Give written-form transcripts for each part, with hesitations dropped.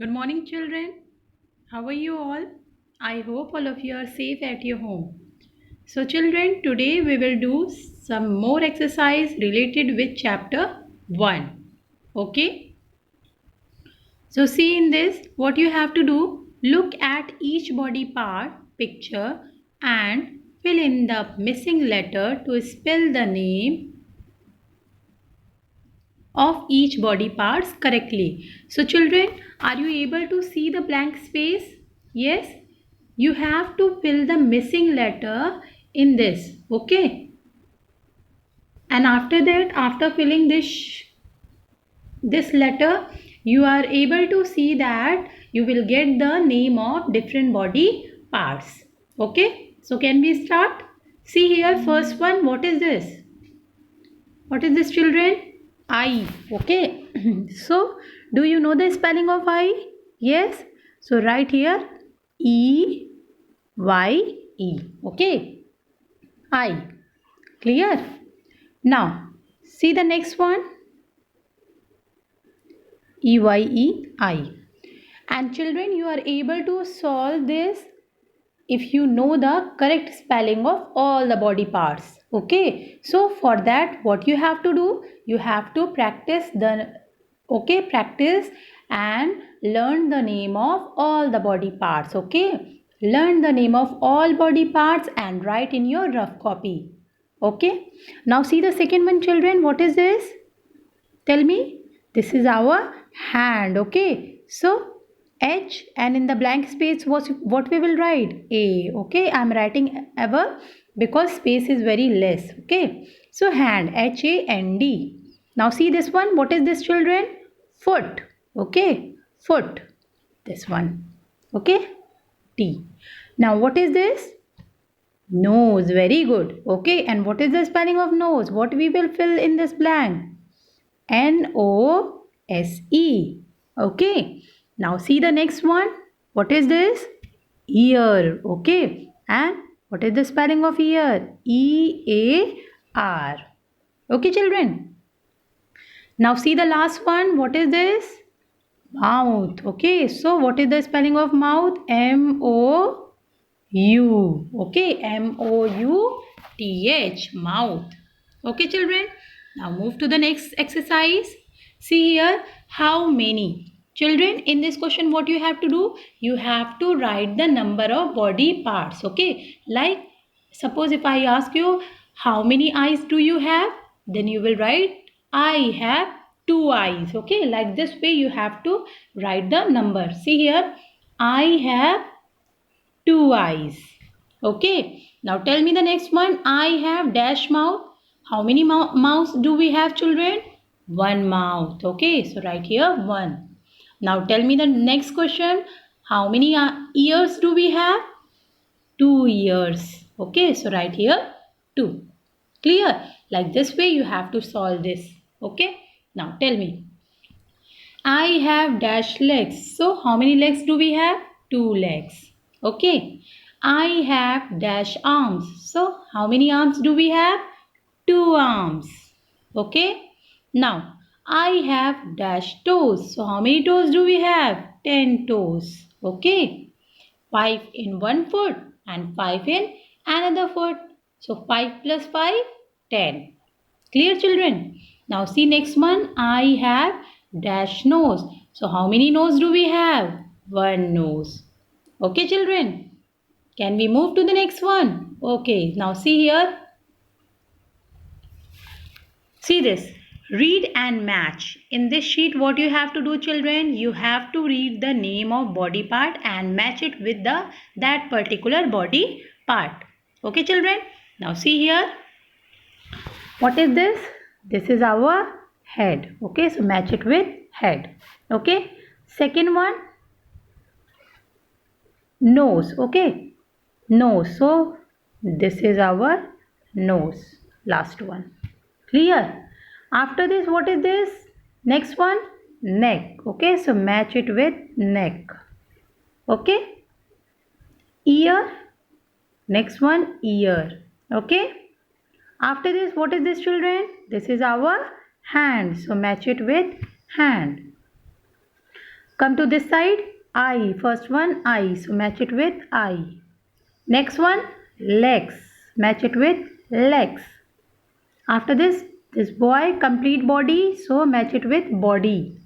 Good morning, children. How are you all? I hope all of you are safe at your home. So, children, today we will do some more exercise related with chapter 1. Okay? So, see in this what you have to do, look at each body part picture and fill in the missing letter to spell the name of each body parts correctly. So children, are you able to see the blank space? Yes, you have to fill the missing letter in this. Okay, and after that, after filling this letter, you are able to see that you will get the name of different body parts. Okay, so can we start? See here, first one, what is this? What is this, children? I. Okay. So, do you know the spelling of I? Yes. So, write here E Y E. Okay. I. Clear? Now, see the next one. E Y E I. And children, you are able to solve this if you know the correct spelling of all the body parts. Okay, so for that what you have to do, you have to practice and learn the name of all the body parts. Okay, learn the name of all body parts and write in your rough copy. Okay, now see the second one, children. What is this? Tell me. This is our hand. Okay, so H, and in the blank space what we will write? A. Okay, I am writing ever because space is very less. Okay, so hand, HAND. Now see this one. What is this, children? Foot. Okay, foot. This one. Okay, T. Now what is this? Nose. Very good. Okay, and what is the spelling of nose? What we will fill in this blank? Nose. Okay. Now see the next one. What is this? Ear. Okay. And what is the spelling of ear? EAR. Okay, children. Now see the last one. What is this? Mouth. Okay. So what is the spelling of mouth? MOU. Okay. MOUTH. Mouth. Okay, children. Now move to the next exercise. See here, how many? Children, in this question what you have to do? You have to write the number of body parts. Okay, like suppose if I ask you how many eyes do you have, then you will write I have 2 eyes. Okay, like this way you have to write the number. See here, I have 2 eyes. Okay, now tell me the next one. I have dash mouth. How many mouths do we have, children? One mouth. Okay, so right here one. Now tell me the next question. How many ears do we have? 2 ears. Okay, so right here two. Clear? Like this way you have to solve this. Okay, now tell me. I have dash legs. So how many legs do we have? 2 legs. Okay. I have dash arms. So how many arms do we have? 2 arms. Okay. Now I have dash toes. So how many toes do we have? 10 toes. Okay. 5 in one foot and 5 in another foot. So 5 plus 5, 10. Clear, children? Now see next one. I have dash nose. So how many nose do we have? One nose. Okay, children? Can we move to the next one? Okay, now see here. See this. Read and match. In this sheet what you have to do, children? You have to read the name of body part and match it with that particular body part. Okay, children? Now see here. What is this? This is our head. Okay, so match it with head. Okay, second one, nose. Okay, nose. So this is our nose. Last one. Clear? After this, what is this? Next one, neck. Okay, so match it with neck. Okay, ear. Next one, ear. Okay. After this, what is this, children? This is our hand. So match it with hand. Come to this side. Eye. First one, eye. So match it with eye. Next one, legs. Match it with legs. After this boy, complete body. So match it with body.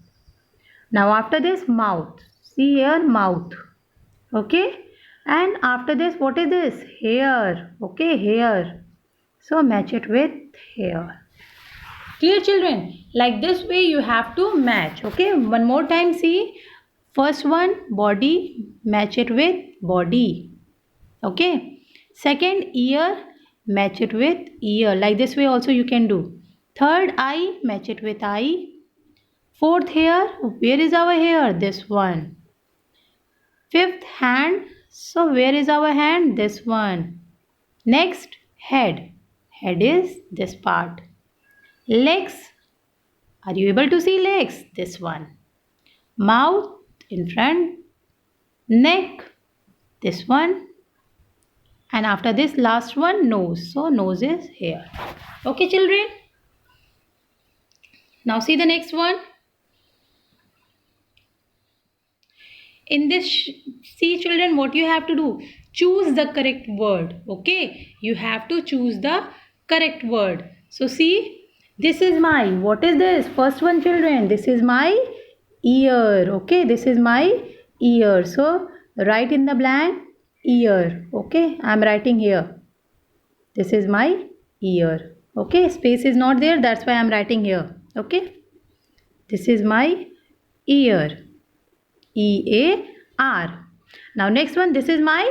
Now after this, mouth. See here, mouth. Okay. And after this, what is this? Hair. Okay, hair. So match it with hair. Clear, children? Like this way you have to match. Okay, one more time. See, first one, body, match it with body. Okay. Second, ear, match it with ear. Like this way also you can do. Third, eye, match it with eye. Fourth, hair. Where is our hair? This one. Fifth, hand. So where is our hand? This one. Next, head. Head is this part. Legs. Are you able to see legs? This one. Mouth in front. Neck. This one. And after this last one, nose. So nose is here. Okay, children. Now see the next one. In this, see children, what you have to do. Choose the correct word. Okay. You have to choose the correct word. So see. This is my, what is this? First one, children, this is my ear. Okay, this is my ear. So write in the blank, ear. Okay, I am writing here. This is my ear. Okay, space is not there, that's why I am writing here. Okay, this is my ear. E-A-R. Now next one, this is my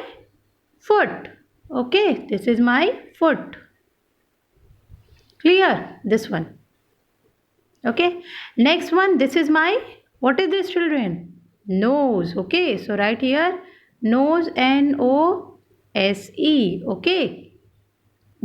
foot. Okay, this is my foot. Clear? This one. Okay. Next one, this is my, what is this, children? Nose. Okay. So right here, nose, N-O-S-E. Okay.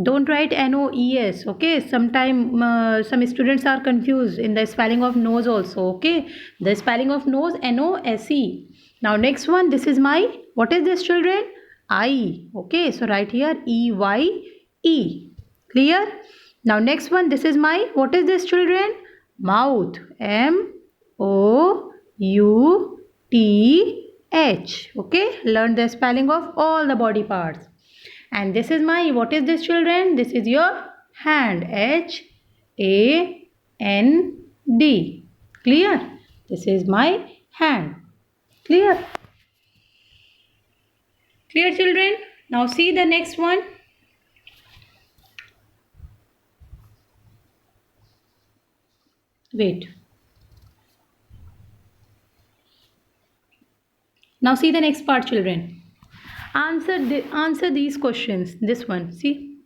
Don't write N-O-E-S. Okay. Sometime some students are confused in the spelling of nose also. Okay. The spelling of nose, N-O-S-E. Now next one, this is my, what is this, children? Eye. Okay. So right here, E-Y-E. Clear? Now next one, this is my, what is this, children? Mouth. M-O-U-T-H. Okay, learn the spelling of all the body parts. And this is my, what is this, children? This is your hand. H-A-N-D. Clear? This is my hand. Clear? Clear, children? Now see the next one. Wait. Now see the next part, children. Answer these questions. This one. See.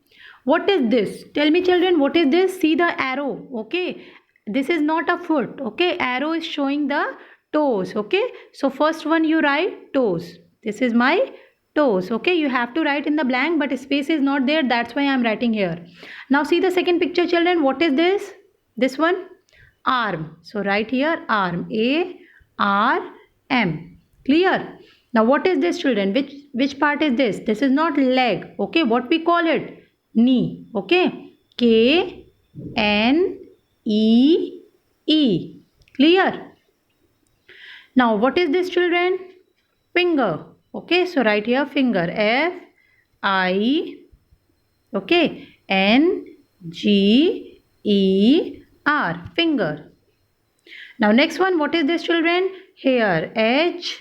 What is this? Tell me, children, what is this? See the arrow. Okay. This is not a foot. Okay. Arrow is showing the toes. Okay. So first one you write toes. This is my toes. Okay. You have to write in the blank, but space is not there. That's why I am writing here. Now see the second picture, children. What is this? This one. Arm. So write here arm. A-R-M. Clear? Now what is this, children? Which part is this? This is not leg. Okay. What we call it? Knee. Okay. K-N-E-E. Clear? Now what is this, children? Finger. Okay. So write here finger. F-I. Okay. N-G-E. R. Finger. Now next one, what is this, children? Hair. H-A-I-R.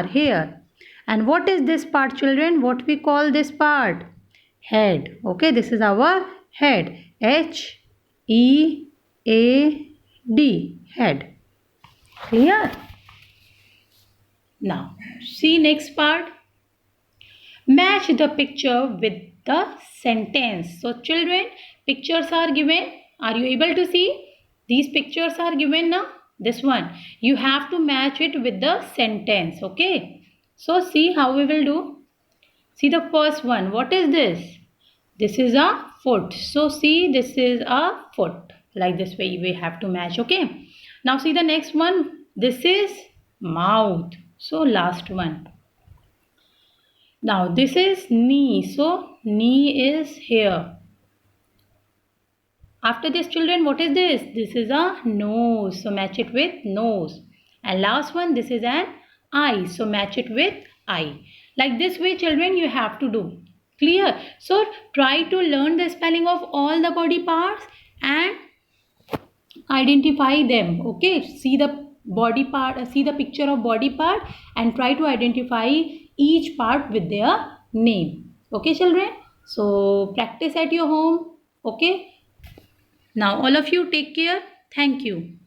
Hair. And what is this part, children? What we call this part? Head. Okay, this is our head. H-E-A-D. Head. Clear? Now, see next part. Match the picture with the sentence. So children, pictures are given. Are you able to see? These pictures are given now. This one. You have to match it with the sentence. Okay. So see how we will do. See the first one. What is this? This is a foot. So see, this is a foot. Like this way we have to match. Okay. Now see the next one. This is mouth. So last one. Now this is knee. So knee is here. After this, children, what is this? This is a nose. So match it with nose. And last one, this is an eye. So match it with eye. Like this way, children, you have to do. Clear? So try to learn the spelling of all the body parts and identify them. Okay, see the body part, see the picture of body part and try to identify each part with their name. Okay, children, so practice at your home. Okay, now all of you take care. Thank you.